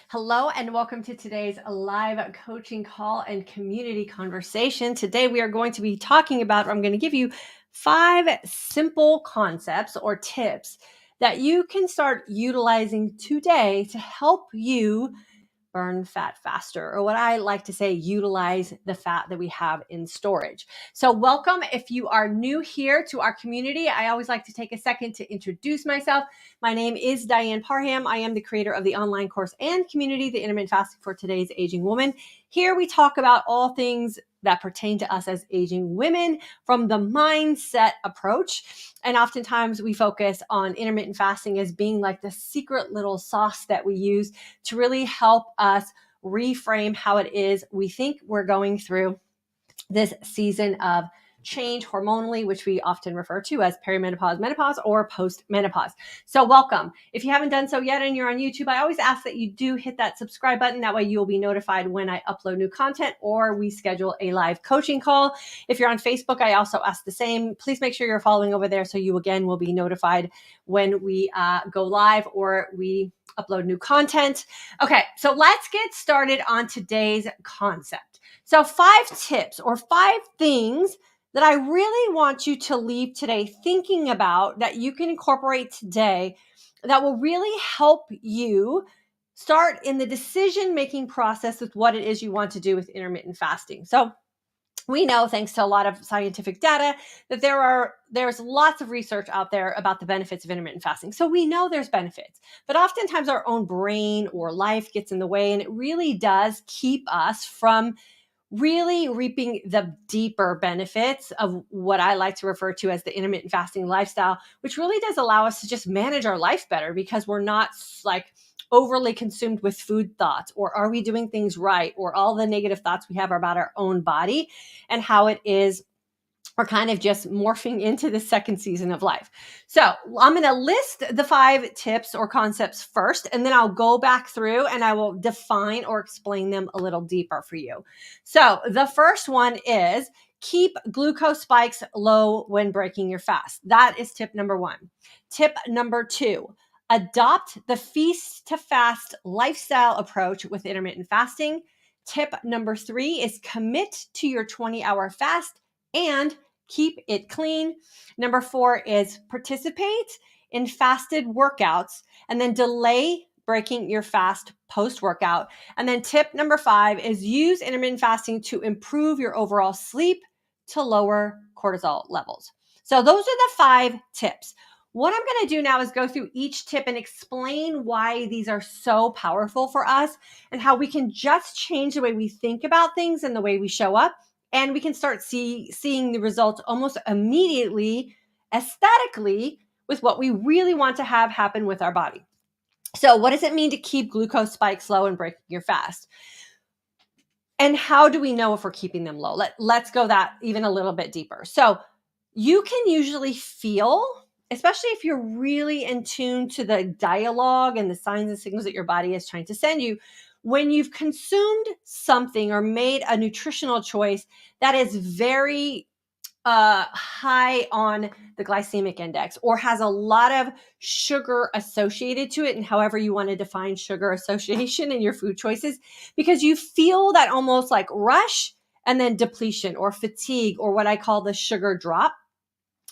Hello and welcome to today's live coaching call and community conversation. Today we are going to be talking about, I'm going to give you 5 simple concepts or tips that you can start utilizing today to help you burn fat faster, or what I like to say, utilize the fat that we have in storage. So welcome. If you are new here to our community, I always like to take a second to introduce myself. My name is DYANN Parham. I am the creator of the online course and community, the Intermittent Fasting for Today's Aging Woman. Here we talk about all things that pertain to us as aging women from the mindset approach. And oftentimes we focus on intermittent fasting as being like the secret little sauce that we use to really help us reframe how it is we think we're going through this season of change hormonally, which we often refer to as perimenopause, menopause, or post-menopause. So welcome. If you haven't done so yet and you're on YouTube, I always ask that you do hit that subscribe button. That way you'll be notified when I upload new content or we schedule a live coaching call. If you're on Facebook, I also ask the same. Please make sure you're following over there so you again will be notified when we go live or we upload new content. Okay, so let's get started on today's concept. So 5 tips or 5 things that I really want you to leave today thinking about that you can incorporate today that will really help you start in the decision-making process with what it is you want to do with intermittent fasting. So we know, thanks to a lot of scientific data, that there's lots of research out there about the benefits of intermittent fasting. So we know there's benefits, but oftentimes our own brain or life gets in the way, and it really does keep us from really reaping the deeper benefits of what I like to refer to as the intermittent fasting lifestyle, which really does allow us to just manage our life better because we're not like overly consumed with food thoughts, or are we doing things right, or all the negative thoughts we have about our own body and how it is are kind of just morphing into the second season of life. So I'm going to list the 5 tips or concepts first, and then I'll go back through and I will define or explain them a little deeper for you. So the first one is keep glucose spikes low when breaking your fast. That is tip number 1. Tip number 2, adopt the feast to fast lifestyle approach with intermittent fasting. Tip number 3 is commit to your 20-hour fast and keep it clean. Number 4 is participate in fasted workouts and then delay breaking your fast post-workout. And then tip number 5 is use intermittent fasting to improve your overall sleep to lower cortisol levels. So those are the 5 tips. What I'm going to do now is go through each tip and explain why these are so powerful for us and how we can just change the way we think about things and the way we show up. And we can start seeing the results almost immediately, aesthetically, with what we really want to have happen with our body. So what does it mean to keep glucose spikes low and breaking your fast? And how do we know if we're keeping them low? Let's go that even a little bit deeper. So you can usually feel, especially if you're really in tune to the dialogue and the signs and signals that your body is trying to send you, when you've consumed something or made a nutritional choice that is very high on the glycemic index or has a lot of sugar associated to it, and however you want to define sugar association in your food choices, because you feel that almost like rush and then depletion or fatigue, or what I call the sugar drop.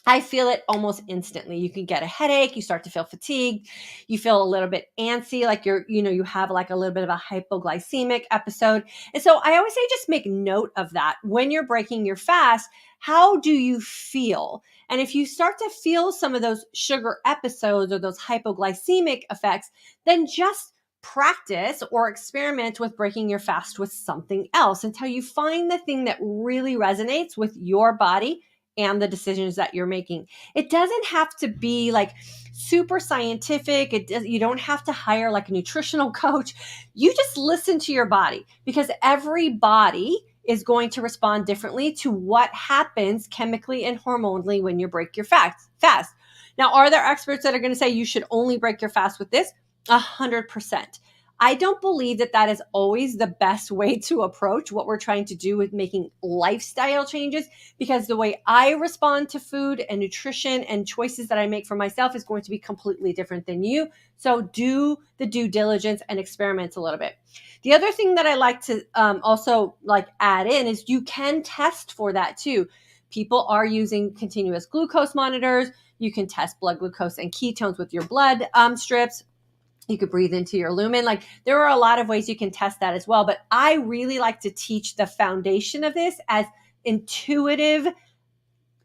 I feel it almost instantly. You can get a headache, you start to feel fatigued, you feel a little bit antsy, like you have like a little bit of a hypoglycemic episode. And so I always say just make note of that. When you're breaking your fast, how do you feel? And if you start to feel some of those sugar episodes or those hypoglycemic effects, then just practice or experiment with breaking your fast with something else until you find the thing that really resonates with your body and the decisions that you're making. It doesn't have to be like super scientific. You don't have to hire like a nutritional coach. You just listen to your body, because every body is going to respond differently to what happens chemically and hormonally when you break your fast. Now, are there experts that are going to say you should only break your fast with this? 100%. I don't believe that that is always the best way to approach what we're trying to do with making lifestyle changes, because the way I respond to food and nutrition and choices that I make for myself is going to be completely different than you. So do the due diligence and experiment a little bit. The other thing that I like to also add in is you can test for that too. People are using continuous glucose monitors. You can test blood glucose and ketones with your blood strips. You could breathe into your Lumen. There are a lot of ways you can test that as well. But I really like to teach the foundation of this as intuitive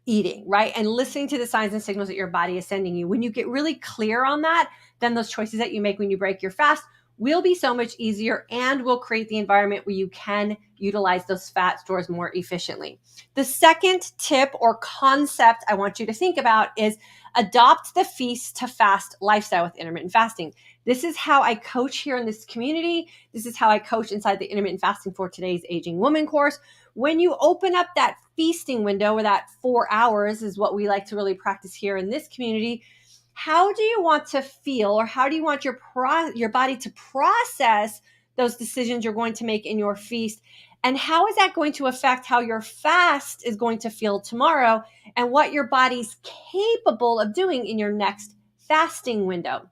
eating, right? And listening to the signs and signals that your body is sending you. When you get really clear on that, then those choices that you make when you break your fast will be so much easier and will create the environment where you can utilize those fat stores more efficiently. The second tip or concept I want you to think about is adopt the feast to fast lifestyle with intermittent fasting. This is how I coach here in this community. This is how I coach inside the Intermittent Fasting for Today's Aging Woman course. When you open up that feasting window, where that 4 hours is what we like to really practice here in this community, how do you want to feel, or how do you want your body to process those decisions you're going to make in your feast? And how is that going to affect how your fast is going to feel tomorrow and what your body's capable of doing in your next fasting window?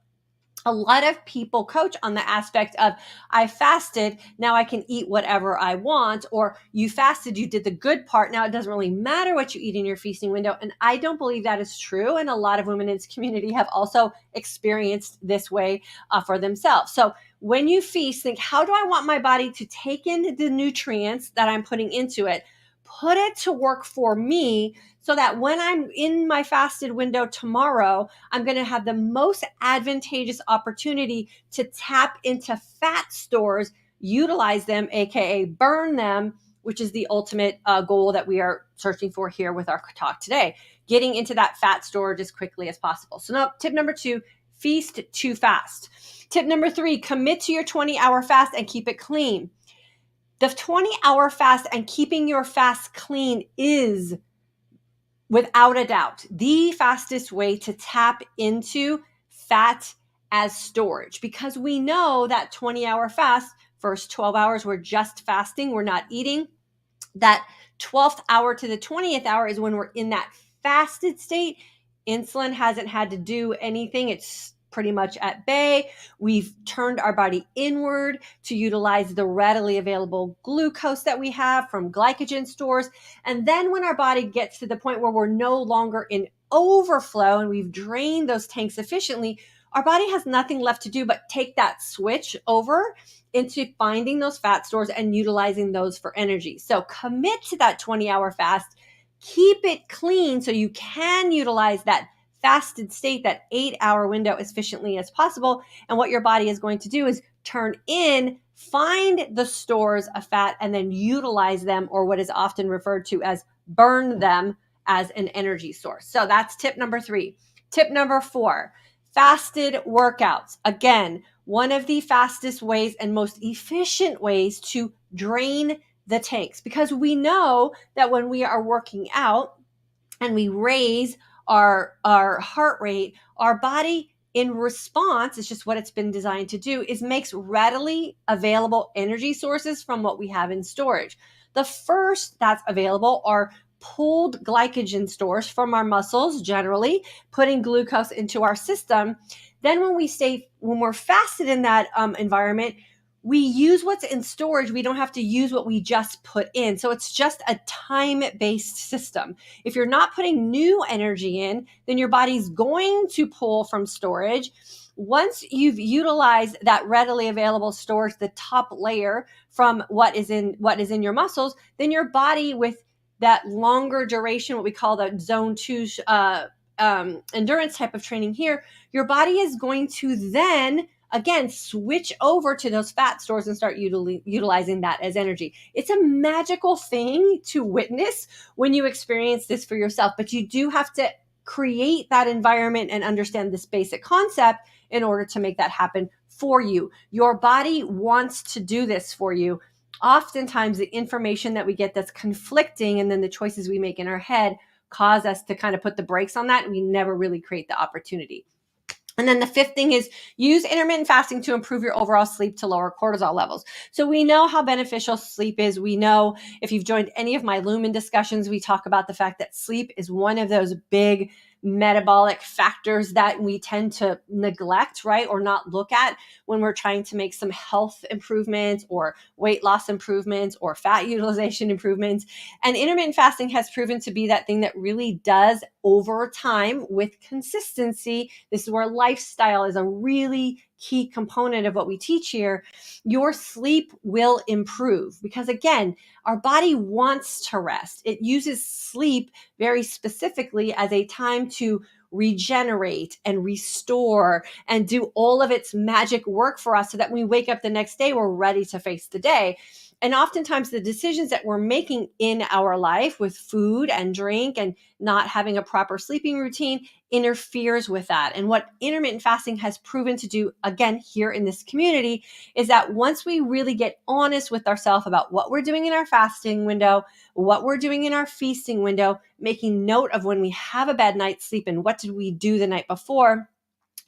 A lot of people coach on the aspect of, I fasted, now I can eat whatever I want, or you fasted, you did the good part, now it doesn't really matter what you eat in your feasting window. And I don't believe that is true. And a lot of women in this community have also experienced this way for themselves. So when you feast, think, how do I want my body to take in the nutrients that I'm putting into it, put it to work for me, so that when I'm in my fasted window tomorrow, I'm going to have the most advantageous opportunity to tap into fat stores, utilize them, aka burn them, which is the ultimate goal that we are searching for here with our talk today, getting into that fat storage as quickly as possible. So now, tip number 2, feast to fast. Tip number 3, commit to your 20-hour fast and keep it clean. The 20-hour fast and keeping your fast clean is, without a doubt, the fastest way to tap into fat as storage, because we know that 20-hour fast, first 12 hours, we're just fasting, we're not eating. That 12th hour to the 20th hour is when we're in that fasted state. Insulin hasn't had to do anything. It's pretty much at bay. We've turned our body inward to utilize the readily available glucose that we have from glycogen stores. And then when our body gets to the point where we're no longer in overflow and we've drained those tanks efficiently, our body has nothing left to do but take that switch over into finding those fat stores and utilizing those for energy. So commit to that 20-hour fast. Keep it clean so you can utilize that fasted state, that 8-hour window, as efficiently as possible. And what your body is going to do is turn in, find the stores of fat, and then utilize them, or what is often referred to as burn them, as an energy source. So that's tip number 3. Tip number 4, fasted workouts. Again, one of the fastest ways and most efficient ways to drain the tanks, because we know that when we are working out and we raise our heart rate, our body in response, it's just what it's been designed to do, is makes readily available energy sources from what we have in storage. The first that's available are pooled glycogen stores from our muscles, generally putting glucose into our system. Then when we're fasted in that environment, we use what's in storage. We don't have to use what we just put in. So it's just a time-based system. If you're not putting new energy in, then your body's going to pull from storage. Once you've utilized that readily available storage, the top layer from what is in your muscles, then your body, with that longer duration, what we call the zone 2 endurance type of training here, your body is going to then again switch over to those fat stores and start utilizing that as energy. It's a magical thing to witness when you experience this for yourself, but you do have to create that environment and understand this basic concept in order to make that happen for you. Your body wants to do this for you. Oftentimes the information that we get that's conflicting, and then the choices we make in our head, cause us to kind of put the brakes on that, and we never really create the opportunity. And then the fifth thing is use intermittent fasting to improve your overall sleep to lower cortisol levels. So we know how beneficial sleep is. We know if you've joined any of my Lumen discussions, we talk about the fact that sleep is one of those big metabolic factors that we tend to neglect, right? Or not look at when we're trying to make some health improvements or weight loss improvements or fat utilization improvements. And intermittent fasting has proven to be that thing that really does over time with consistency. This is where lifestyle is a really key component of what we teach here. Your sleep will improve because, again, our body wants to rest. It uses sleep very specifically as a time to regenerate and restore and do all of its magic work for us so that when we wake up the next day, we're ready to face the day. And oftentimes the decisions that we're making in our life with food and drink and not having a proper sleeping routine interferes with that. And what intermittent fasting has proven to do, again, here in this community, is that once we really get honest with ourselves about what we're doing in our fasting window, what we're doing in our feasting window, making note of when we have a bad night's sleep and what did we do the night before,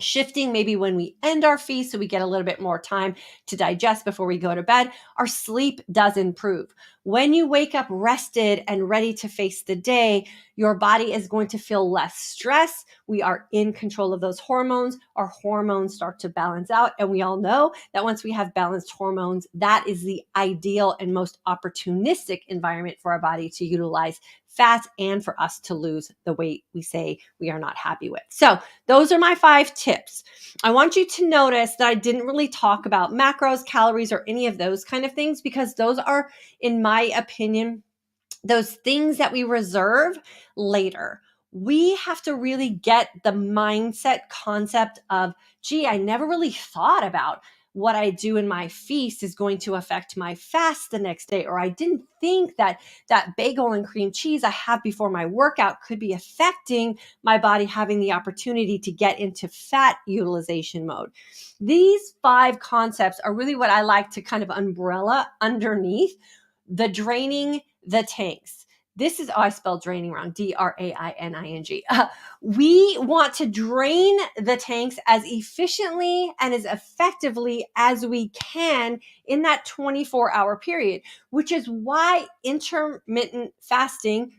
shifting maybe when we end our feast so we get a little bit more time to digest before we go to bed, our sleep does improve. When you wake up rested and ready to face the day, your body is going to feel less stress. We are in control of those hormones. Our hormones start to balance out. And we all know that once we have balanced hormones, that is the ideal and most opportunistic environment for our body to utilize fat and for us to lose the weight we say we are not happy with. So those are my 5 tips. I want you to notice that I didn't really talk about macros, calories, or any of those kind of things because those are, in my opinion, those things that we reserve later. We have to really get the mindset concept of, gee, I never really thought about what I do in my feast is going to affect my fast the next day. Or I didn't think that that bagel and cream cheese I have before my workout could be affecting my body having the opportunity to get into fat utilization mode. These 5 concepts are really what I like to kind of umbrella underneath the draining the tanks. This is, I spelled draining wrong, D-R-A-I-N-I-N-G. We want to drain the tanks as efficiently and as effectively as we can in that 24-hour period, which is why intermittent fasting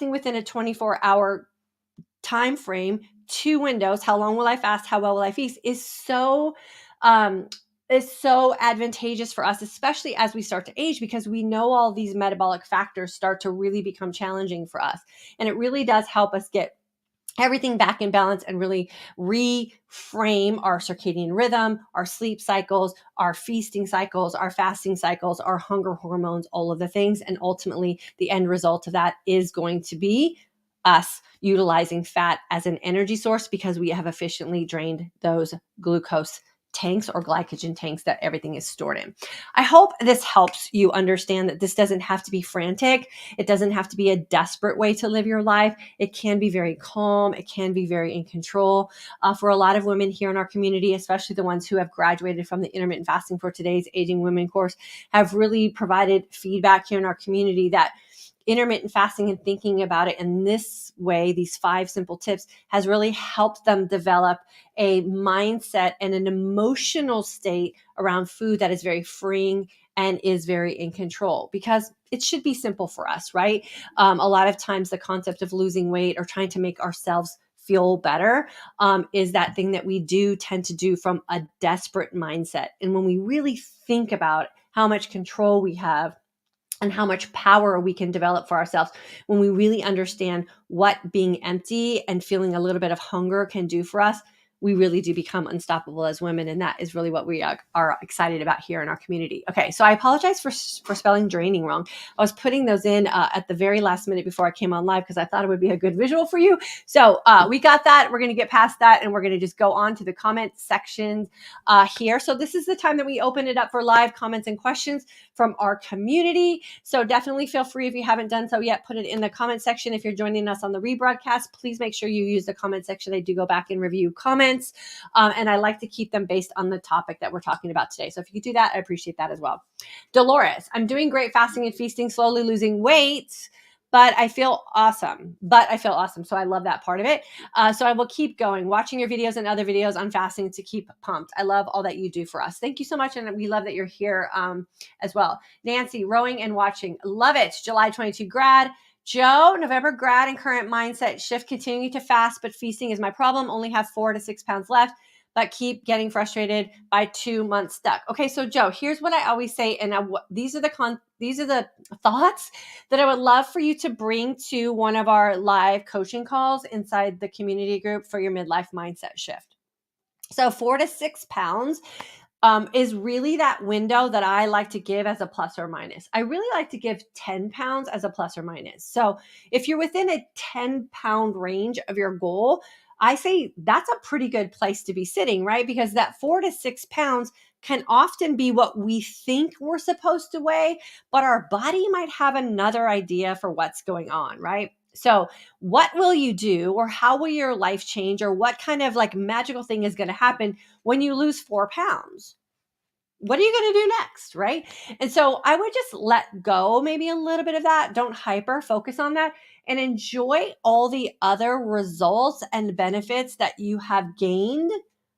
within a 24-hour time frame, 2 windows, how long will I fast, how well will I feast, is so advantageous for us, especially as we start to age, because we know all these metabolic factors start to really become challenging for us. And it really does help us get everything back in balance and really reframe our circadian rhythm, our sleep cycles, our feasting cycles, our fasting cycles, our hunger hormones, all of the things. And ultimately, the end result of that is going to be us utilizing fat as an energy source because we have efficiently drained those glucose tanks or glycogen tanks that everything is stored in. I hope this helps you understand that this doesn't have to be frantic. It doesn't have to be a desperate way to live your life. It can be very calm. It can be very in control. For a lot of women here in our community, especially the ones who have graduated from the Intermittent Fasting for Today's Aging Women course, have really provided feedback here in our community that intermittent fasting and thinking about it in this way, these 5 simple tips, has really helped them develop a mindset and an emotional state around food that is very freeing and is very in control, because it should be simple for us, right? A lot of times the concept of losing weight or trying to make ourselves feel better is that thing that we do tend to do from a desperate mindset. And when we really think about how much control we have and how much power we can develop for ourselves, when we really understand what being empty and feeling a little bit of hunger can do for us, we really do become unstoppable as women. And that is really what we are excited about here in our community. Okay, so I apologize for spelling draining wrong. I was putting those in at the very last minute before I came on live because I thought it would be a good visual for you. So we got that. We're going to get past that and we're going to just go on to the comment section here. So this is the time that we open it up for live comments and questions from our community. So definitely feel free, if you haven't done so yet, put it in the comment section. If you're joining us on the rebroadcast, please make sure you use the comment section. I do go back and review comments. And I like to keep them based on the topic that we're talking about today. So if you could do that, I appreciate that as well. Dolores, I'm doing great fasting and feasting, slowly losing weight, but I feel awesome. So I love that part of it. So I will keep going, watching your videos and other videos on fasting to keep pumped. I love all that you do for us. Thank you so much. And we love that you're here as well. Nancy, rowing and watching. Love it. July 22 grad. Joe, November grad and current mindset shift, continuing to fast, but feasting is my problem. Only have 4 to 6 pounds left, but keep getting frustrated by 2 months stuck. Okay, so Joe, here's what I always say, and these are the thoughts that I would love for you to bring to one of our live coaching calls inside the community group for your midlife mindset shift. So 4 to 6 pounds is really that window that I like to give as a plus or minus. I really like to give 10 pounds as a plus or minus. So if you're within a 10-pound range of your goal, I say that's a pretty good place to be sitting, right? Because that 4 to 6 pounds can often be what we think we're supposed to weigh, but our body might have another idea for what's going on, right? So what will you do, or how will your life change, or what kind of like magical thing is going to happen when you lose 4 pounds? What are you going to do next? Right. And so I would just let go maybe a little bit of that. Don't hyper focus on that, and enjoy all the other results and benefits that you have gained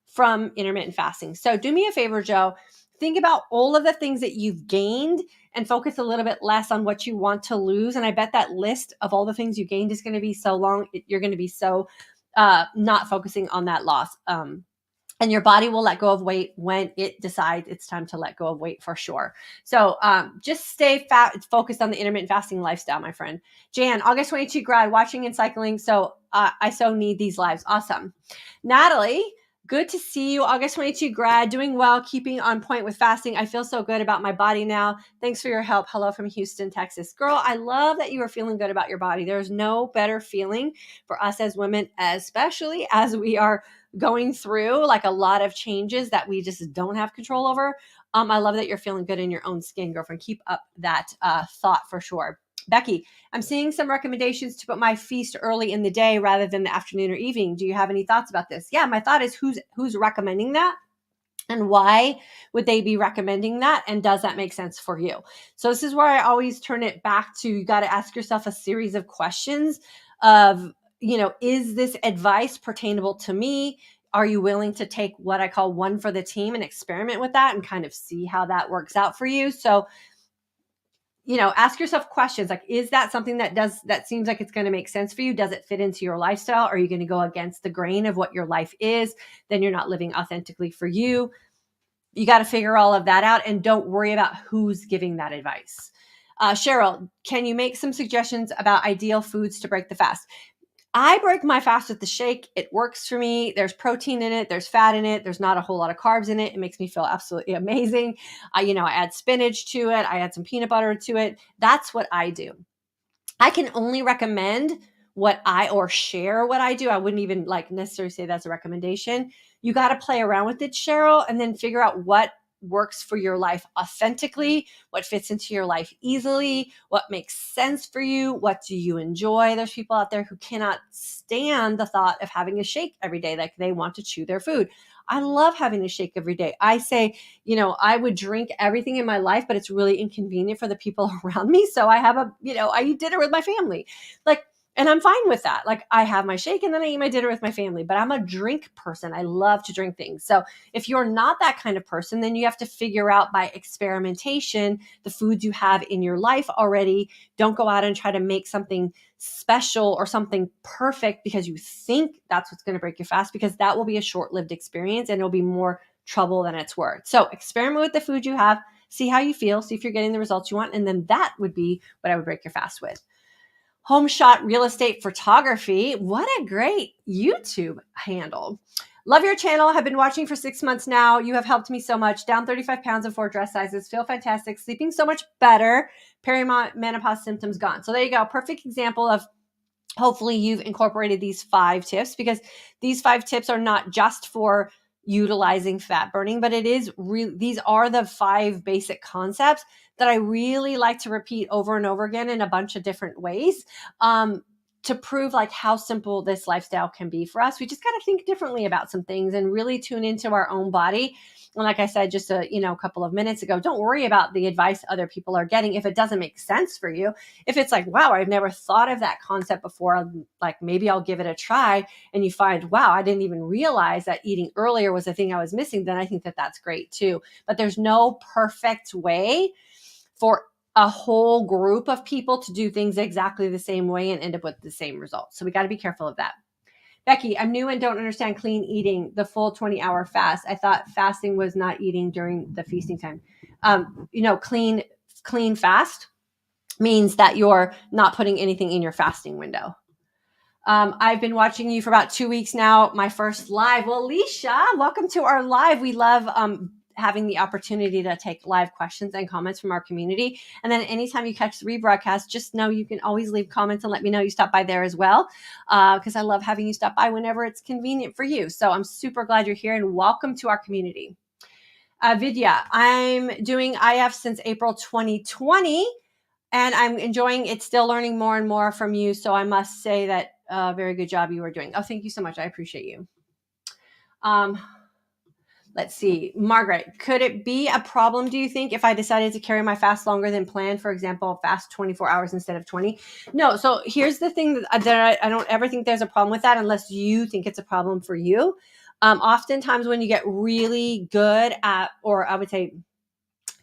from intermittent fasting. So do me a favor, Joe, think about all of the things that you've gained and focus a little bit less on what you want to lose. And I bet that list of all the things you gained is going to be so long. You're going to be so not focusing on that loss. And your body will let go of weight when it decides it's time to let go of weight, for sure. So just stay focused on the intermittent fasting lifestyle, my friend. Jan, August 22 grad, watching and cycling. So I so need these lives. Awesome. Natalie, good to see you. August 22 grad, doing well, keeping on point with fasting. I feel so good about my body now. Thanks for your help. Hello from Houston, Texas. Girl, I love that you are feeling good about your body. There's no better feeling for us as women, especially as we are going through like a lot of changes that we just don't have control over. I love that you're feeling good in your own skin, girlfriend. Keep up that thought for sure. Becky, I'm seeing some recommendations to put my feast early in the day rather than the afternoon or evening. Do you have any thoughts about this? Yeah, my thought is who's recommending that? And why would they be recommending that? And does that make sense for you? So this is where I always turn it back to, you got to ask yourself a series of questions of, is this advice pertainable to me? Are you willing to take what I call one for the team and experiment with that and kind of see how that works out for you? So, ask yourself questions like, is that something that seems like it's going to make sense for you? Does it fit into your lifestyle? Are you going to go against the grain of what your life is? Then you're not living authentically for you. You got to figure all of that out, and don't worry about who's giving that advice. Cheryl, can you make some suggestions about ideal foods to break the fast? I break my fast with the shake. It works for me. There's protein in it. There's fat in it. There's not a whole lot of carbs in it. It makes me feel absolutely amazing. I add spinach to it. I add some peanut butter to it. That's what I do. I can only recommend or share what I do. I wouldn't even necessarily say that's a recommendation. You got to play around with it, Cheryl, and then figure out what works for your life authentically, what fits into your life easily, what makes sense for you, what do you enjoy. There's people out there who cannot stand the thought of having a shake every day, like they want to chew their food. I love having a shake every day. I say, I would drink everything in my life, but it's really inconvenient for the people around me. So I have I eat dinner with my family. And I'm fine with that. I have my shake and then I eat my dinner with my family, but I'm a drink person. I love to drink things. So if you're not that kind of person, then you have to figure out by experimentation the foods you have in your life already. Don't go out and try to make something special or something perfect because you think that's what's going to break your fast, because that will be a short-lived experience and it'll be more trouble than it's worth. So experiment with the food you have, see how you feel, see if you're getting the results you want, and then that would be what I would break your fast with. Home Shot Real Estate Photography. What a great YouTube handle. Love your channel. Have been watching for 6 months now. You have helped me so much. Down 35 pounds in 4 dress sizes. Feel fantastic. Sleeping so much better. Perimenopause symptoms gone. So there you go. Perfect example of, hopefully you've incorporated these 5 tips, because these 5 tips are not just for utilizing fat burning, but these are the 5 basic concepts that I really like to repeat over and over again in a bunch of different ways. to prove like how simple this lifestyle can be for us. We just got to think differently about some things and really tune into our own body. And like I said, just a couple of minutes ago, don't worry about the advice other people are getting if it doesn't make sense for you. If it's like, wow, I've never thought of that concept before, like maybe I'll give it a try, and you find, wow, I didn't even realize that eating earlier was the thing I was missing, then I think that that's great too. But there's no perfect way for a whole group of people to do things exactly the same way and end up with the same results. So we got to be careful of that. Becky, I'm new and don't understand clean eating, the full 20-hour fast. I thought fasting was not eating during the feasting time. Clean fast means that you're not putting anything in your fasting window. I've been watching you for about 2 weeks now. My first live. Well, Alicia, welcome to our live. We love having the opportunity to take live questions and comments from our community. And then anytime you catch the rebroadcast, just know you can always leave comments and let me know you stop by there as well, because I love having you stop by whenever it's convenient for you. So I'm super glad you're here and welcome to our community. Vidya, I'm doing IF since April 2020 and I'm enjoying it, still learning more and more from you. So I must say that very good job you are doing. Oh, thank you so much. I appreciate you. Let's see. Margaret, could it be a problem, do you think, if I decided to carry my fast longer than planned? For example, fast 24 hours instead of 20? No. So here's the thing that I don't ever think there's a problem with that unless you think it's a problem for you. Oftentimes when you get really good at, or I would say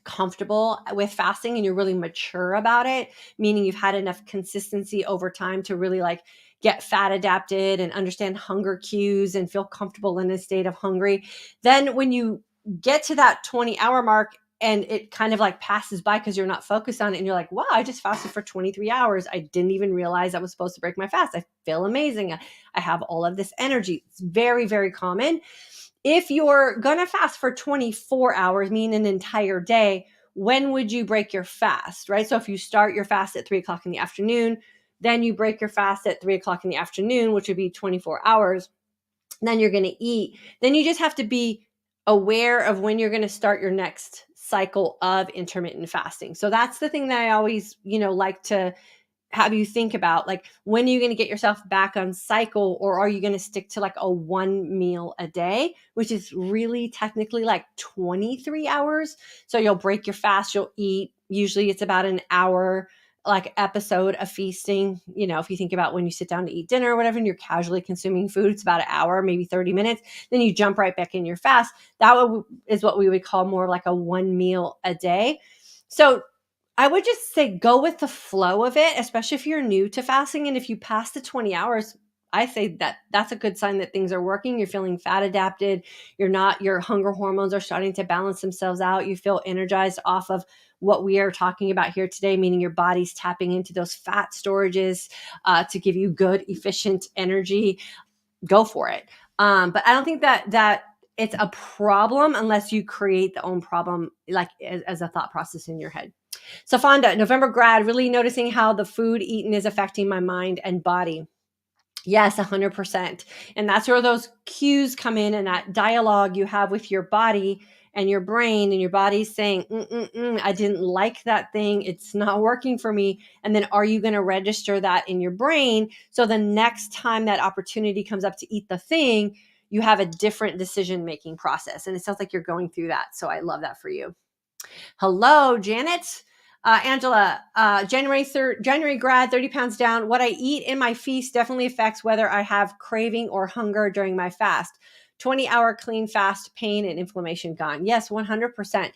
comfortable with fasting and you're really mature about it, meaning you've had enough consistency over time to really like get fat adapted and understand hunger cues and feel comfortable in a state of hungry, then when you get to that 20-hour mark and it kind of like passes by because you're not focused on it and you're like, wow, I just fasted for 23 hours. I didn't even realize I was supposed to break my fast. I feel amazing. I have all of this energy. It's very, very common. If you're going to fast for 24 hours, meaning an entire day, when would you break your fast, right? So if you start your fast at 3 o'clock in the afternoon, then you break your fast at 3 o'clock in the afternoon, which would be 24 hours. Then you're going to eat. Then you just have to be aware of when you're going to start your next cycle of intermittent fasting. So that's the thing that I always, like to have you think about, like, when are you going to get yourself back on cycle, or are you going to stick to like a one meal a day, which is really technically like 23 hours. So you'll break your fast, you'll eat. Usually it's about an hour like episode of feasting. If you think about when you sit down to eat dinner or whatever, and you're casually consuming food, it's about an hour, maybe 30 minutes. Then you jump right back in your fast. That is what we would call more like a one meal a day. So I would just say go with the flow of it, especially if you're new to fasting. And if you pass the 20 hours, I say that that's a good sign that things are working. You're feeling fat adapted. Your hunger hormones are starting to balance themselves out. You feel energized off of what we are talking about here today, meaning your body's tapping into those fat storages to give you good, efficient energy. Go for it. But I don't think that it's a problem unless you create the own problem, like as a thought process in your head. So Fonda, November grad, really noticing how the food eaten is affecting my mind and body. Yes, 100%. And that's where those cues come in, and that dialogue you have with your body and your brain, and your body's saying, I didn't like that thing. It's not working for me. And then are you going to register that in your brain? So the next time that opportunity comes up to eat the thing, you have a different decision-making process. And it sounds like you're going through that. So I love that for you. Hello, Janet. Angela, January grad, 30 pounds down. What I eat in my feast definitely affects whether I have craving or hunger during my fast. 20-hour clean fast, pain and inflammation gone. Yes, 100%.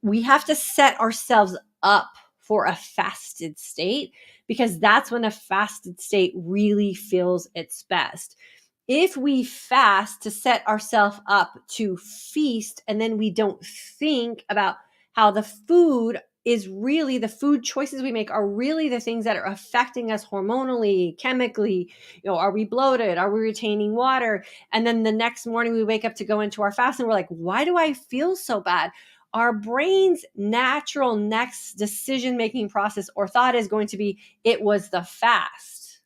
We have to set ourselves up for a fasted state, because that's when a fasted state really feels its best. If we fast to set ourselves up to feast, and then we don't think about how the food choices we make are really the things that are affecting us hormonally, chemically. Are we bloated? Are we retaining water? And then the next morning we wake up to go into our fast and we're like, why do I feel so bad? Our brain's natural next decision-making process or thought is going to be, it was the fast.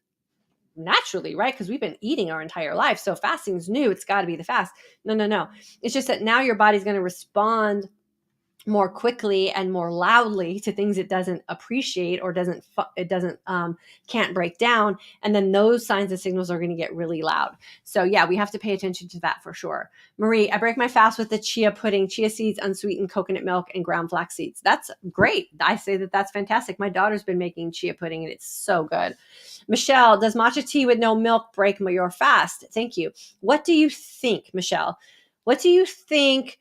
Naturally, right? Because we've been eating our entire life. So fasting's new. It's got to be the fast. No. It's just that now your body's going to respond more quickly and more loudly to things it doesn't appreciate or can't break down, and then those signs and signals are going to get really loud. So yeah, we have to pay attention to that for sure. Marie, I break my fast with the chia pudding, chia seeds, unsweetened coconut milk, and ground flax seeds. That's great. I say that that's fantastic. My daughter's been making chia pudding and it's so good. Michelle, does matcha tea with no milk break your fast? Thank you. What do you think, Michelle? What do you think?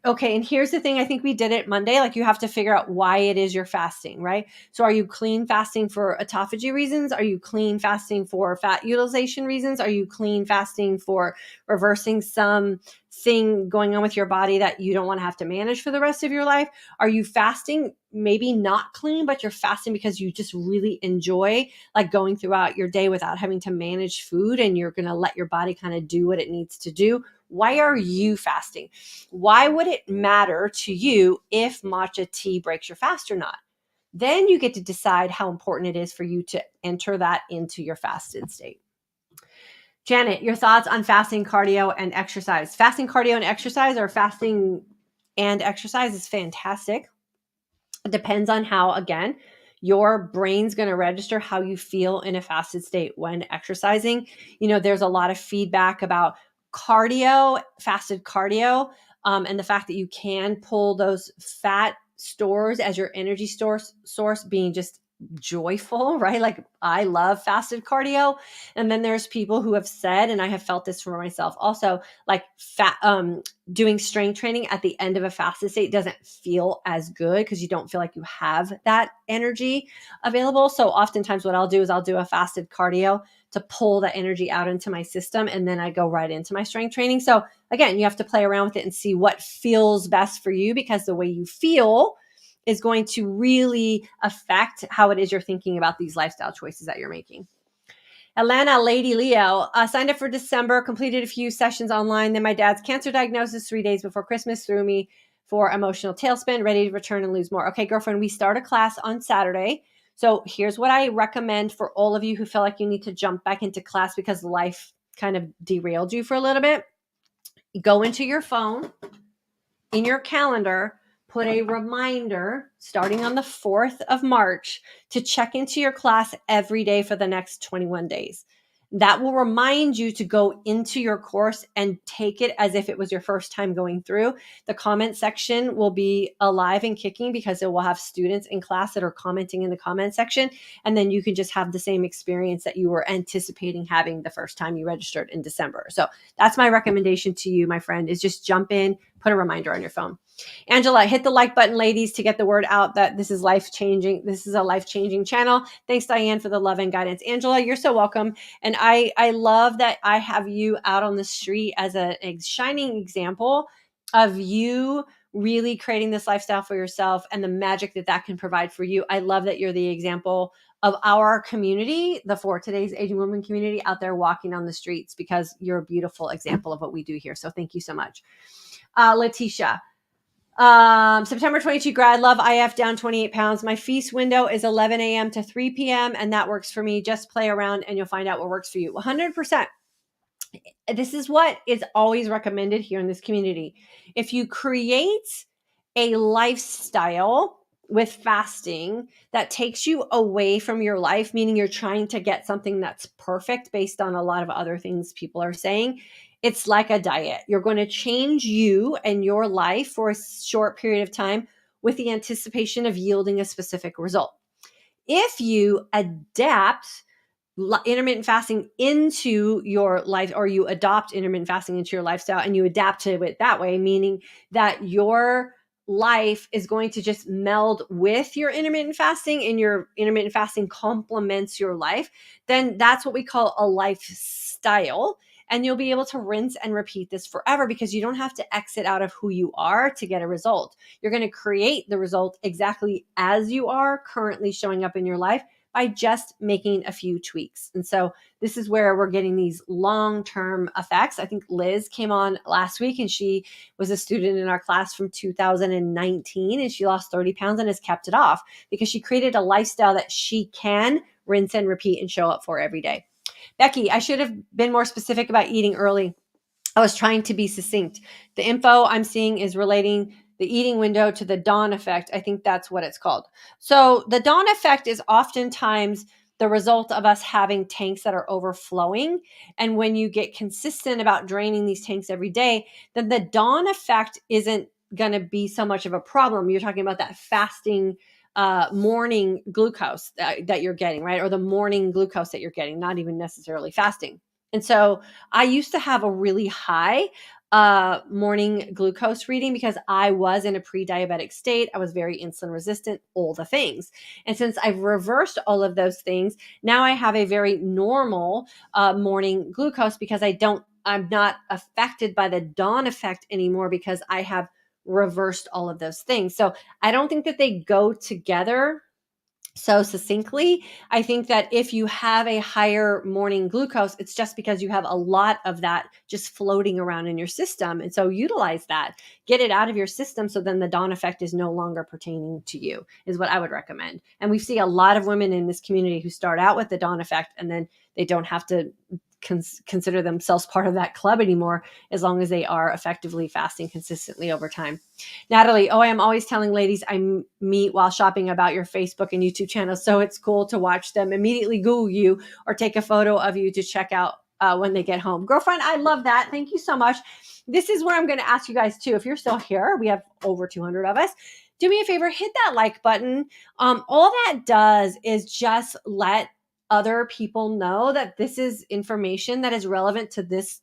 Okay, and here's the thing, I think we did it Monday, like you have to figure out why it is you're fasting, right? So are you clean fasting for autophagy reasons? Are you clean fasting for fat utilization reasons? Are you clean fasting for reversing some thing going on with your body that you don't want to have to manage for the rest of your life? Are you fasting maybe not clean, but you're fasting because you just really enjoy like going throughout your day without having to manage food, and you're going to let your body kind of do what it needs to do? Why are you fasting? Why would it matter to you if matcha tea breaks your fast or not? Then you get to decide how important it is for you to enter that into your fasted state. Janet, your thoughts on fasting, cardio, and exercise? Fasting, cardio, and exercise, or fasting and exercise, is fantastic. It depends on how, again, your brain's going to register how you feel in a fasted state when exercising. There's a lot of feedback about cardio, fasted cardio, and the fact that you can pull those fat stores as your energy source being just joyful, right? Like I love fasted cardio. And then there's people who have said, and I have felt this for myself also, like doing strength training at the end of a fasted state doesn't feel as good because you don't feel like you have that energy available. So oftentimes what I'll do is I'll do a fasted cardio to pull that energy out into my system, and then I go right into my strength training. So again, you have to play around with it and see what feels best for you, because the way you feel is going to really affect how it is you're thinking about these lifestyle choices that you're making. Atlanta Lady Leo, signed up for December, completed a few sessions online. Then my dad's cancer diagnosis 3 days before Christmas threw me for emotional tailspin, ready to return and lose more. Okay, girlfriend, we start a class on Saturday. So here's what I recommend for all of you who feel like you need to jump back into class because life kind of derailed you for a little bit. Go into your phone, in your calendar, put a reminder starting on the 4th of March to check into your class every day for the next 21 days. That will remind you to go into your course and take it as if it was your first time going through. The comment section will be alive and kicking because it will have students in class that are commenting in the comment section. And then you can just have the same experience that you were anticipating having the first time you registered in December. So that's my recommendation to you, my friend, is just jump in, put a reminder on your phone. Angela, hit the like button, ladies, to get the word out that this is life-changing. This is a life-changing channel. Thanks, Diane, for the love and guidance. Angela, you're so welcome. And I love that I have you out on the street as a shining example of you really creating this lifestyle for yourself and the magic that that can provide for you. I love that you're the example of our community, the For Today's Aging Women community, out there walking on the streets, because you're a beautiful example of what we do here. So thank you so much. Letitia, September 22 grad, love IF, down 28 pounds. My feast window is 11 a.m. to 3 p.m. and that works for me. Just play around and you'll find out what works for you. 100%. This is what is always recommended here in this community. If you create a lifestyle with fasting that takes you away from your life, meaning you're trying to get something that's perfect based on a lot of other things people are saying, it's like a diet. You're going to change you and your life for a short period of time with the anticipation of yielding a specific result. If you adapt intermittent fasting into your life, or you adopt intermittent fasting into your lifestyle and you adapt to it that way, meaning that your life is going to just meld with your intermittent fasting and your intermittent fasting complements your life, then that's what we call a lifestyle. And you'll be able to rinse and repeat this forever because you don't have to exit out of who you are to get a result. You're going to create the result exactly as you are currently showing up in your life by just making a few tweaks. And so this is where we're getting these long-term effects. I think Liz came on last week and she was a student in our class from 2019 and she lost 30 pounds and has kept it off because she created a lifestyle that she can rinse and repeat and show up for every day. Becky, I should have been more specific about eating early. I was trying to be succinct. The info I'm seeing is relating the eating window to the dawn effect. I think that's what it's called. So the dawn effect is oftentimes the result of us having tanks that are overflowing. And when you get consistent about draining these tanks every day, then the dawn effect isn't going to be so much of a problem. You're talking about that fasting morning glucose that you're getting, right? Or the morning glucose that you're getting, not even necessarily fasting. And so I used to have a really high morning glucose reading because I was in a pre-diabetic state. I was very insulin resistant, all the things. And since I've reversed all of those things, now I have a very normal morning glucose because I'm not affected by the dawn effect anymore because I have reversed all of those things. So I don't think that they go together so succinctly. I think that if you have a higher morning glucose, it's just because you have a lot of that just floating around in your system. And so utilize that, get it out of your system. So then the dawn effect is no longer pertaining to you, is what I would recommend. And we see a lot of women in this community who start out with the dawn effect and then they don't have to consider themselves part of that club anymore, as long as they are effectively fasting consistently over time. Natalie, I am always telling ladies I meet while shopping about your Facebook and YouTube channels, so it's cool to watch them immediately Google you or take a photo of you to check out when they get home. Girlfriend, I love that. Thank you so much. This is where I'm going to ask you guys too. If you're still here, we have over 200 of us. Do me a favor, hit that like button. All that does is just let other people know that this is information that is relevant to this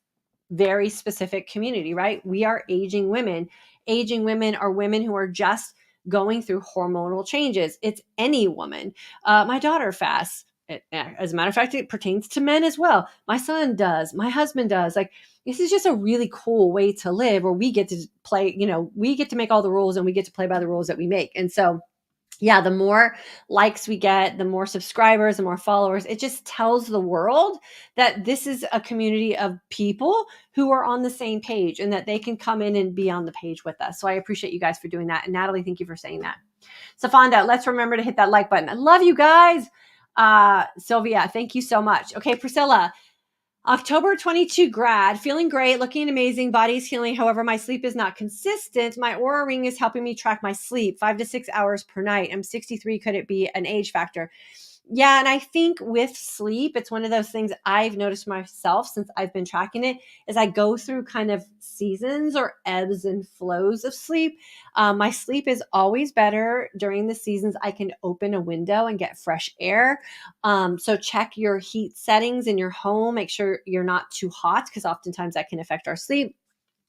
very specific community, right? We are aging women. Aging women are women who are just going through hormonal changes. It's any woman. My daughter fasts. As a matter of fact, it pertains to men as well. My son does. My husband does. Like, this is just a really cool way to live where we get to play, we get to make all the rules and we get to play by the rules that we make. And so, yeah, the more likes we get, the more subscribers, the more followers, it just tells the world that this is a community of people who are on the same page and that they can come in and be on the page with us. So I appreciate you guys for doing that. And Natalie, thank you for saying that. Safanda, let's remember to hit that like button. I love you guys. Sylvia, thank you so much. Okay, Priscilla, October 22 grad, feeling great, looking amazing, body's healing. However, my sleep is not consistent. My Aura Ring is helping me track my sleep 5 to 6 hours per night. I'm 63. Could it be an age factor? Yeah, and I think with sleep, it's one of those things I've noticed myself since I've been tracking it, is I go through kind of seasons or ebbs and flows of sleep. My sleep is always better during the seasons I can open a window and get fresh air. So check your heat settings in your home. Make sure you're not too hot because oftentimes that can affect our sleep.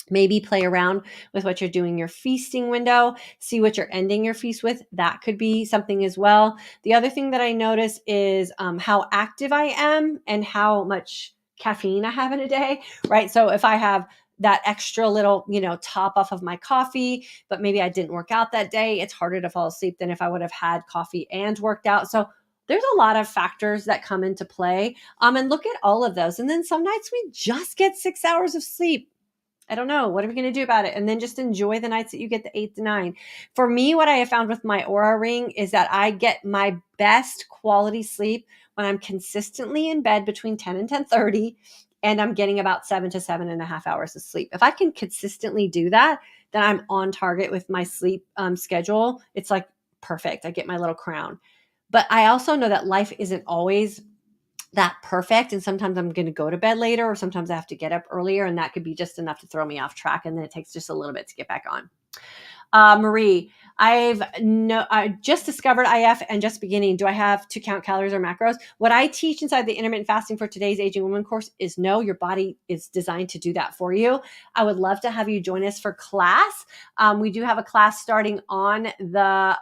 Maybe play around with what you're doing your feasting window, see what you're ending your feast with. That could be something as well. The other thing that I notice is how active I am and how much caffeine I have in a day, right? So if I have that extra little, top off of my coffee, but maybe I didn't work out that day, it's harder to fall asleep than if I would have had coffee and worked out. So there's a lot of factors that come into play. And look at all of those. And then some nights we just get 6 hours of sleep. I don't know. What are we going to do about it? And then just enjoy the nights that you get the 8 to 9. For me, what I have found with my Aura Ring is that I get my best quality sleep when I'm consistently in bed between 10 and 10:30, and I'm getting about 7 to 7.5 hours of sleep. If I can consistently do that, then I'm on target with my sleep schedule. It's like perfect. I get my little crown. But I also know that life isn't always that perfect. And sometimes I'm going to go to bed later, or sometimes I have to get up earlier, and that could be just enough to throw me off track. And then it takes just a little bit to get back on. Marie, I just discovered IF and just beginning. Do I have to count calories or macros? What I teach inside the Intermittent Fasting for Today's Aging Woman course is no, your body is designed to do that for you. I would love to have you join us for class. We do have a class starting on the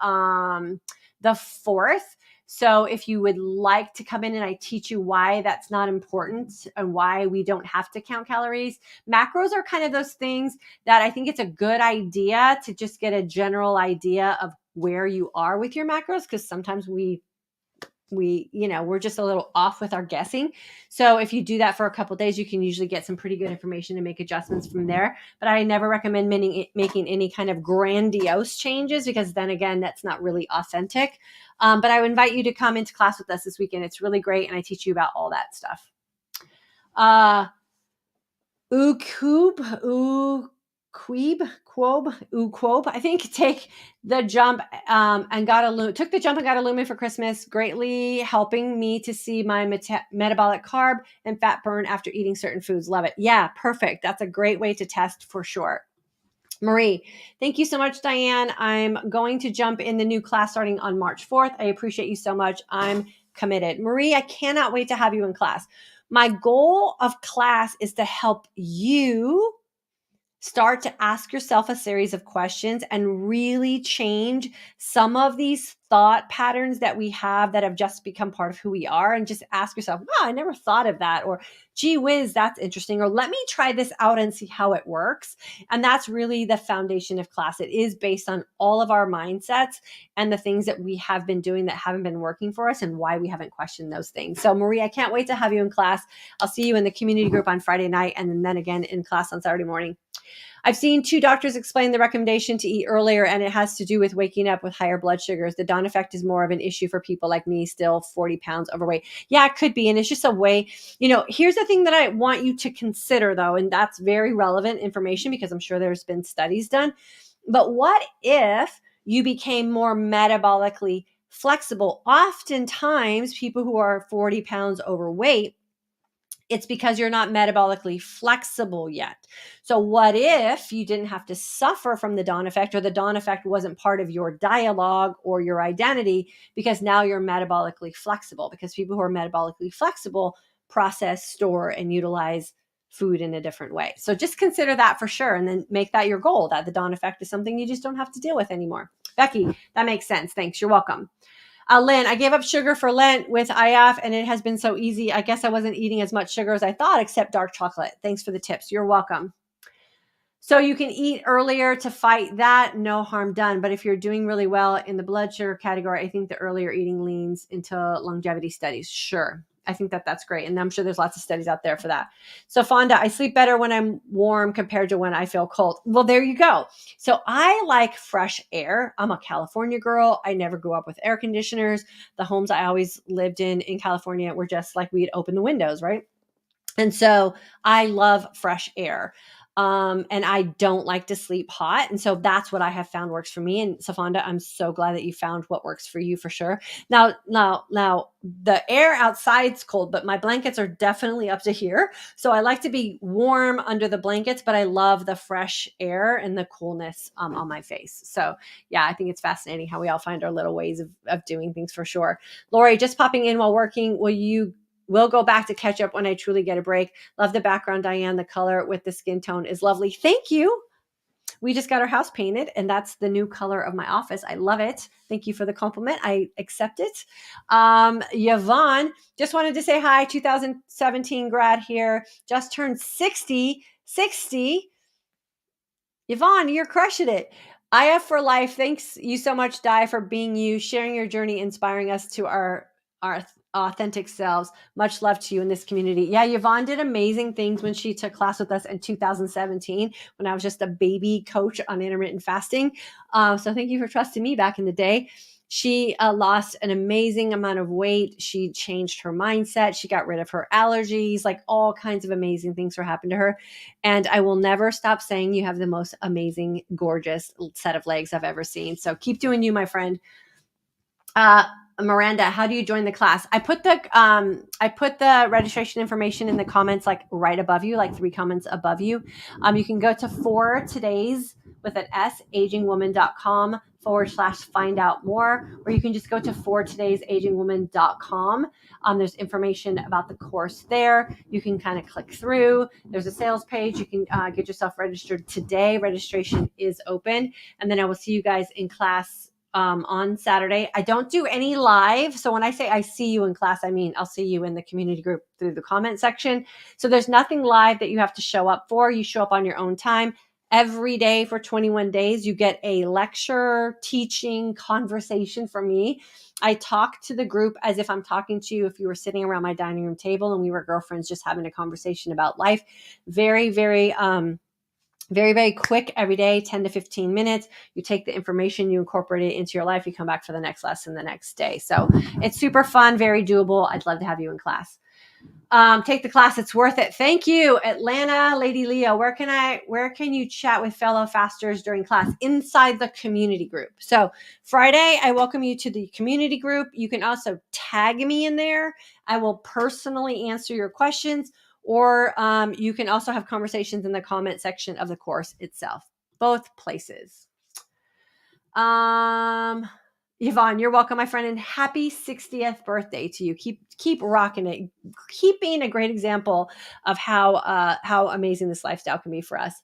4th. So if you would like to come in and I teach you why that's not important and why we don't have to count calories. Macros are kind of those things that I think it's a good idea to just get a general idea of where you are with your macros, because sometimes we're just a little off with our guessing. So if you do that for a couple of days, you can usually get some pretty good information and make adjustments from there. But I never recommend making any kind of grandiose changes, because then again, that's not really authentic. But I would invite you to come into class with us this weekend. It's really great. And I teach you about all that stuff. Queeb, Uquobe, I think, take the jump took the jump and got a Lumen for Christmas, greatly helping me to see my metabolic carb and fat burn after eating certain foods. Love it. Yeah, perfect. That's a great way to test for sure. Marie, thank you so much, DYANN. I'm going to jump in the new class starting on March 4th. I appreciate you so much. I'm committed. Marie, I cannot wait to have you in class. My goal of class is to help you start to ask yourself a series of questions and really change some of these thought patterns that we have that have just become part of who we are, and just ask yourself, wow, I never thought of that, or gee whiz, that's interesting, or let me try this out and see how it works. And that's really the foundation of class. It is based on all of our mindsets and the things that we have been doing that haven't been working for us and why we haven't questioned those things. So Marie, I can't wait to have you in class. I'll see you in the community group on Friday night and then again in class on Saturday morning. I've seen 2 doctors explain the recommendation to eat earlier, and it has to do with waking up with higher blood sugars. The dawn effect is more of an issue for people like me, still 40 pounds overweight. Yeah, it could be. And it's just a way, here's the thing that I want you to consider, though, and that's very relevant information because I'm sure there's been studies done. But what if you became more metabolically flexible? Oftentimes, people who are 40 pounds overweight, it's because you're not metabolically flexible yet. So what if you didn't have to suffer from the dawn effect, or the dawn effect wasn't part of your dialogue or your identity, because now you're metabolically flexible? Because people who are metabolically flexible process, store, and utilize food in a different way. So just consider that for sure, and then make that your goal, that the dawn effect is something you just don't have to deal with anymore. Becky, that makes sense. Thanks. You're welcome. Lynn, I gave up sugar for Lent with IF, and it has been so easy. I guess I wasn't eating as much sugar as I thought, except dark chocolate. Thanks for the tips. You're welcome. So you can eat earlier to fight that, no harm done. But if you're doing really well in the blood sugar category, I think the earlier eating leans into longevity studies. Sure. I think that's great. And I'm sure there's lots of studies out there for that. So Fonda, I sleep better when I'm warm compared to when I feel cold. Well, there you go. So I like fresh air. I'm a California girl. I never grew up with air conditioners. The homes I always lived in California were just like we'd open the windows, right? And so I love fresh air. And I don't like to sleep hot. And so that's what I have found works for me. And Safanda, I'm so glad that you found what works for you for sure. Now, the air outside's cold, but my blankets are definitely up to here. So I like to be warm under the blankets, but I love the fresh air and the coolness on my face. So yeah, I think it's fascinating how we all find our little ways of doing things for sure. Lori, just popping in while working. We'll go back to catch up when I truly get a break. Love the background, DYANN. The color with the skin tone is lovely. Thank you. We just got our house painted, and that's the new color of my office. I love it. Thank you for the compliment. I accept it. Yvonne, just wanted to say hi. 2017 grad here. Just turned 60. Yvonne, you're crushing it. IF for life. Thanks you so much, Di, for being you, sharing your journey, inspiring us to our authentic selves. Much love to you in this community. Yeah, Yvonne did amazing things when she took class with us in 2017 when I was just a baby coach on intermittent fasting. So thank you for trusting me back in the day. She lost an amazing amount of weight. She changed her mindset. She got rid of her allergies, like all kinds of amazing things were happening to her. And I will never stop saying you have the most amazing, gorgeous set of legs I've ever seen. So keep doing you, my friend. Miranda, how do you join the class? I put the registration information in the comments, like right above you, like 3 comments above you. You can go to 4todays with an S, agingwoman.com/find out more, or you can just go to 4todaysagingwoman.com. There's information about the course there. You can kind of click through. There's a sales page. You can get yourself registered today. Registration is open. And then I will see you guys in class on Saturday. I don't do any live. So when I say I see you in class, I mean I'll see you in the community group through the comment section. So there's nothing live that you have to show up for. You show up on your own time. Every day for 21 days, you get a lecture, teaching, conversation from me. I talk to the group as if I'm talking to you if you were sitting around my dining room table and we were girlfriends just having a conversation about life. Very, very quick every day, 10 to 15 minutes. You take the information, you incorporate it into your life. You come back for the next lesson the next day. So it's super fun, very doable. I'd love to have you in class. Take the class. It's worth it. Thank you, Atlanta, Lady Leo. Where can you chat with fellow fasters during class? Inside the community group. So Friday, I welcome you to the community group. You can also tag me in there. I will personally answer your questions, or you can also have conversations in the comment section of the course itself. Both places. Yvonne, you're welcome, my friend, and happy 60th birthday to you. Keep rocking it. Keep being a great example of how amazing this lifestyle can be for us.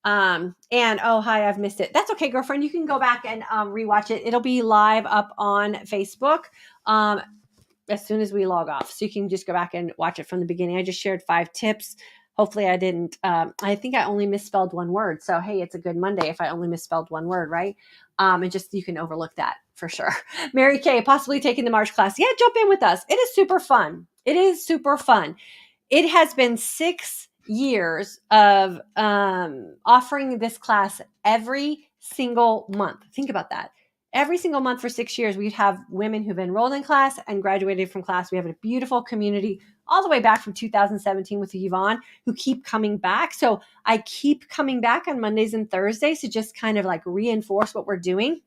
And oh, hi, I've missed it. That's okay, girlfriend. You can go back and rewatch it. It'll be live up on Facebook as soon as we log off. So you can just go back and watch it from the beginning. I just shared 5 tips. Hopefully I didn't, I think I only misspelled one word. So, hey, it's a good Monday if I only misspelled one word, right? And just, you can overlook that for sure. Mary Kay, possibly taking the March class. Yeah, jump in with us. It is super fun. It is super fun. It has been 6 years of offering this class every single month. Think about that. Every single month for 6 years, we have women who've enrolled in class and graduated from class. We have a beautiful community all the way back from 2017 with Yvonne who keep coming back. So I keep coming back on Mondays and Thursdays to just kind of like reinforce what we're doing.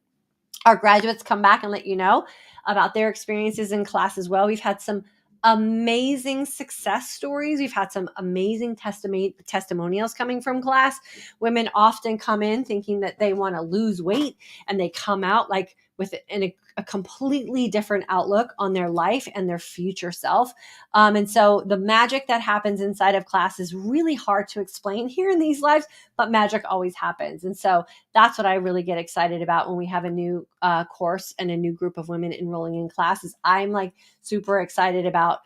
Our graduates come back and let you know about their experiences in class as well. We've had some amazing success stories. We've had some amazing testimonials coming from class. Women often come in thinking that they want to lose weight, and they come out like with a completely different outlook on their life and their future self. And so the magic that happens inside of class is really hard to explain here in these lives, but magic always happens. And so that's what I really get excited about when we have a new course and a new group of women enrolling in classes. I'm like super excited about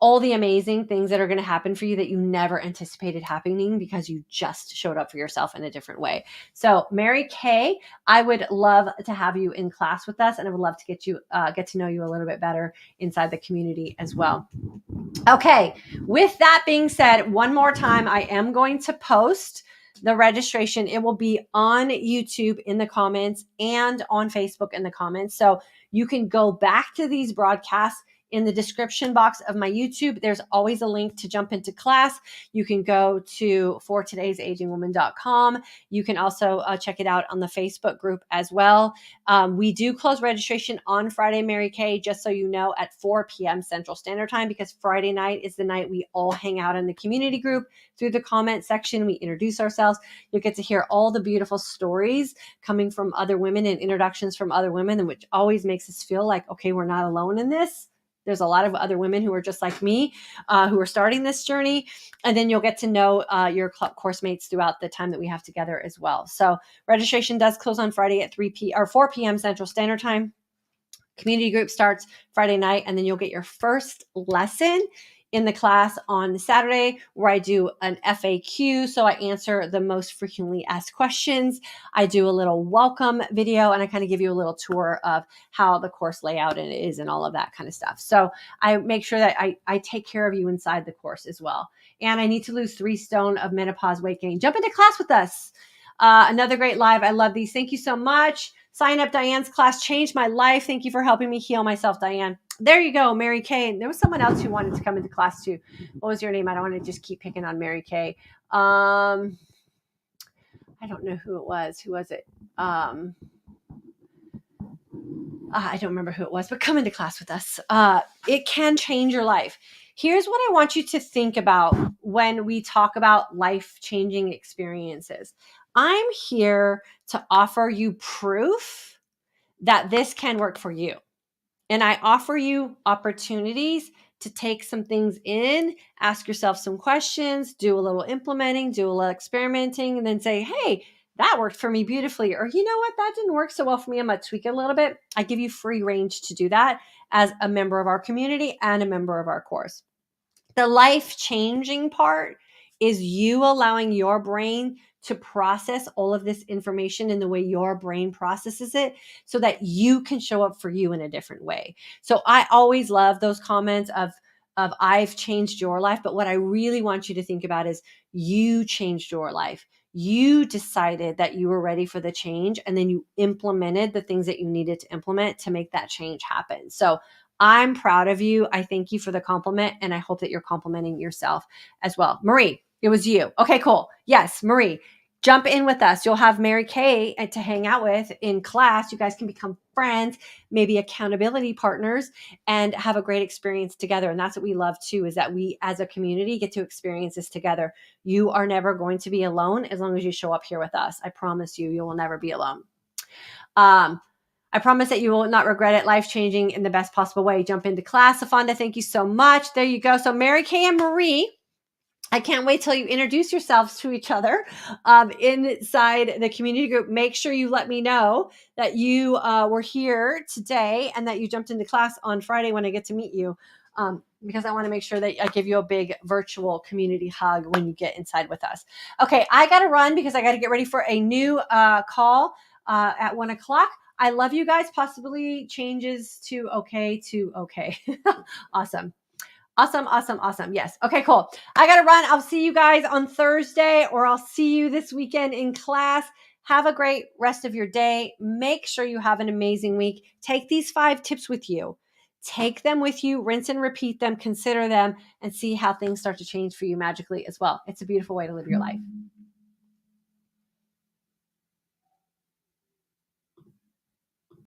all the amazing things that are going to happen for you that you never anticipated happening because you just showed up for yourself in a different way. So Mary Kay, I would love to have you in class with us, and I would love to get to know you a little bit better inside the community as well. Okay, with that being said, one more time, I am going to post the registration. It will be on YouTube in the comments and on Facebook in the comments. So you can go back to these broadcasts. In the description box of my YouTube, there's always a link to jump into class. You can go to fortodaysagingwoman.com. You can also check it out on the Facebook group as well. We do close registration on Friday, Mary Kay, just so you know, at 4 p.m. Central Standard Time, because Friday night is the night we all hang out in the community group. Through the comment section, we introduce ourselves. You'll get to hear all the beautiful stories coming from other women and introductions from other women, which always makes us feel like, okay, we're not alone in this. There's a lot of other women who are just like me, who are starting this journey. And then you'll get to know your course mates throughout the time that we have together as well. So registration does close on Friday at 4 p.m. Central Standard Time. Community group starts Friday night, and then you'll get your first lesson in the class on Saturday, where I do an FAQ. So I answer the most frequently asked questions. I do a little welcome video, and I kind of give you a little tour of how the course layout is and all of that kind of stuff. So I make sure that I take care of you inside the course as well. And I need to lose 3 stone of menopause weight gain. Jump into class with us. Another great live. I love these. Thank you so much. Sign up. Diane's class changed my life. Thank you for helping me heal myself, Diane. There you go, Mary Kay. There was someone else who wanted to come into class too. What was your name? I don't want to just keep picking on Mary Kay. I don't know who it was. Who was it? I don't remember who it was, but come into class with us. It can change your life. Here's what I want you to think about when we talk about life-changing experiences. I'm here to offer you proof that this can work for you. And I offer you opportunities to take some things in, ask yourself some questions, do a little implementing, do a little experimenting, and then say, hey, that worked for me beautifully. Or you know what, that didn't work so well for me. I'm going to tweak it a little bit. I give you free range to do that as a member of our community and a member of our course. The life-changing part is you allowing your brain to process all of this information in the way your brain processes it so that you can show up for you in a different way. So I always love those comments of I've changed your life. But what I really want you to think about is you changed your life. You decided that you were ready for the change, and then you implemented the things that you needed to implement to make that change happen. So I'm proud of you. I thank you for the compliment, and I hope that you're complimenting yourself as well. Marie, it was you. Okay, cool. Yes, Marie, jump in with us. You'll have Mary Kay to hang out with in class. You guys can become friends, maybe accountability partners, and have a great experience together. And that's what we love too, is that we as a community get to experience this together. You are never going to be alone as long as you show up here with us. I promise you, you will never be alone. I promise that you will not regret it. Life-changing in the best possible way. Jump into class. Afonda, thank you so much. There you go. So Mary Kay and Marie, I can't wait till you introduce yourselves to each other inside the community group. Make sure you let me know that you were here today and that you jumped into class on Friday when I get to meet you, because I want to make sure that I give you a big virtual community hug when you get inside with us. Okay, I got to run because I got to get ready for a new call at 1:00. I love you guys. Possibly changes to okay to okay. Awesome. Awesome. Yes. Okay, cool. I got to run. I'll see you guys on Thursday, or I'll see you this weekend in class. Have a great rest of your day. Make sure you have an amazing week. Take these 5 tips with you. Take them with you, rinse and repeat them, consider them, and see how things start to change for you magically as well. It's a beautiful way to live your life.